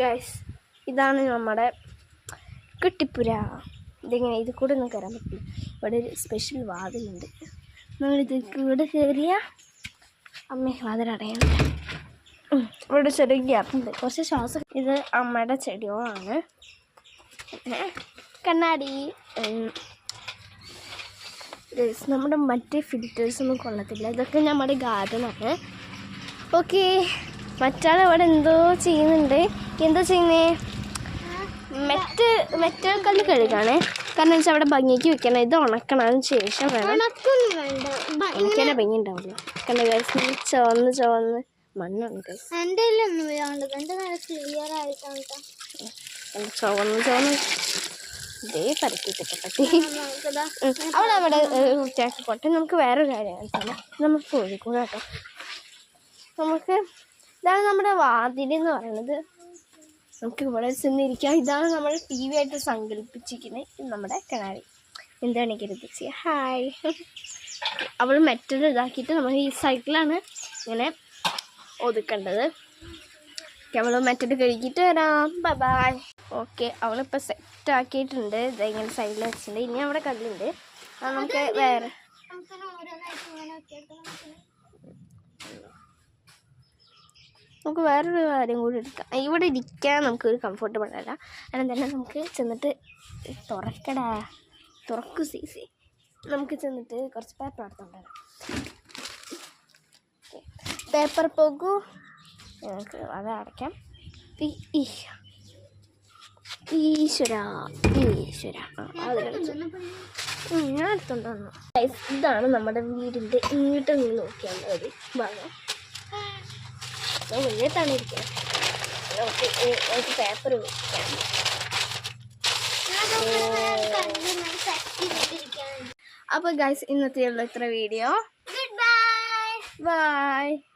Guys, ഇതാണ് നമ്മുടെ കെട്ടിപ്പുര. ഇതിങ്ങനെ ഇത് കൂടെ ഒന്നും കയറാൻ പറ്റില്ല. ഇവിടെ ഒരു സ്പെഷ്യൽ വാതിലുണ്ട്. നമ്മളിത് കൂടെ കയറിയ അമ്മ വാതിലടയുണ്ട്. ഇവിടെ ചെറിയ ഗ്യാപ്പുണ്ട്, കുറച്ച് ശ്വാസം. ഇത് അമ്മയുടെ ചെടികളാണ്. കണ്ണാടി. നമ്മുടെ മറ്റേ ഫിൽറ്റേഴ്സൊന്നും കൊള്ളത്തില്ല. ഇതൊക്കെ നമ്മുടെ ഗാർഡനാണ്. ഓക്കെ, മറ്റാൾ ഇവിടെ എന്തോ ചെയ്യുന്നുണ്ട്. എന്താ ചെയ്യുന്നേ? മെറ്റൽ കല്ല് കഴുകാണ്. കാരണം വെച്ചാൽ അവിടെ ഭംഗിക്ക് വെക്കണം. ഇത് ഉണക്കണം, അതിന് ശേഷം വേണം. എനിക്കെന്നെ ഭംഗി ഉണ്ടാവില്ല. കണ്ട ചുവന്ന് മണ്ണാണ്. ചുവന്ന് ഇതേ പരത്തിട്ട് പറ്റി അവിടെ വൃത്തിയാക്കി പോട്ടെ. നമുക്ക് വേറൊരു കാര്യം കാണിച്ചാൽ നമുക്ക് കോഴിക്കോട് കേട്ടോ. നമുക്ക് ഇതാണ് നമ്മുടെ വാതിലെന്ന് പറയുന്നത്. നമുക്ക് ഇവിടെ ചെന്നിരിക്കാം. ഇതാണ് നമ്മൾ TV ആയിട്ട് സങ്കല്പിച്ചിരിക്കുന്നത്. ഇത് നമ്മുടെ കിണാരി. എന്താണ് കരുതി ഹായ്. അവൾ മെറ്റൽ ഇതാക്കിയിട്ട് നമ്മൾ ഈ സൈക്കിളാണ് ഇങ്ങനെ ഒതുക്കേണ്ടത്. അവൾ മെറ്റൽ കഴുകിയിട്ട് വരാം. ബൈ. ഓക്കെ, അവളിപ്പോൾ സെറ്റ് ആക്കിയിട്ടുണ്ട്. ഇതെങ്ങനെ സൈഡിൽ വെച്ചിട്ടുണ്ട്. ഇനി അവിടെ കല്ലുണ്ട്. അത് നമുക്ക് വേറെ വേറൊരു കാര്യം കൂടി എടുക്കാം. ഇവിടെ ഇരിക്കാൻ നമുക്കൊരു കംഫർട്ടബിൾ അല്ല. അതിന് തന്നെ നമുക്ക് ചെന്നിട്ട് തുറക്കു സീസി. നമുക്ക് ചെന്നിട്ട് കുറച്ച് പേപ്പർ എടുത്തുകൊണ്ടുവരാം. പേപ്പർ പോകൂ. നമുക്ക് അത് അടയ്ക്കാം. ഈശ്വര ഞാൻ എടുത്തോണ്ട് വന്നു. ഇതാണ് നമ്മുടെ വീടിൻ്റെ ഇങ്ങോട്ട് നിന്ന് നോക്കിയാൽ ഒരു ഭാഗം. മുന്നേത്താണ് ഇരിക്കുന്നത്. നമുക്ക് പേപ്പർ വെക്കാം. അപ്പോൾ ഗൈസ്, ഇന്നത്തെയുള്ള ഇത്ര വീഡിയോ. ബൈ.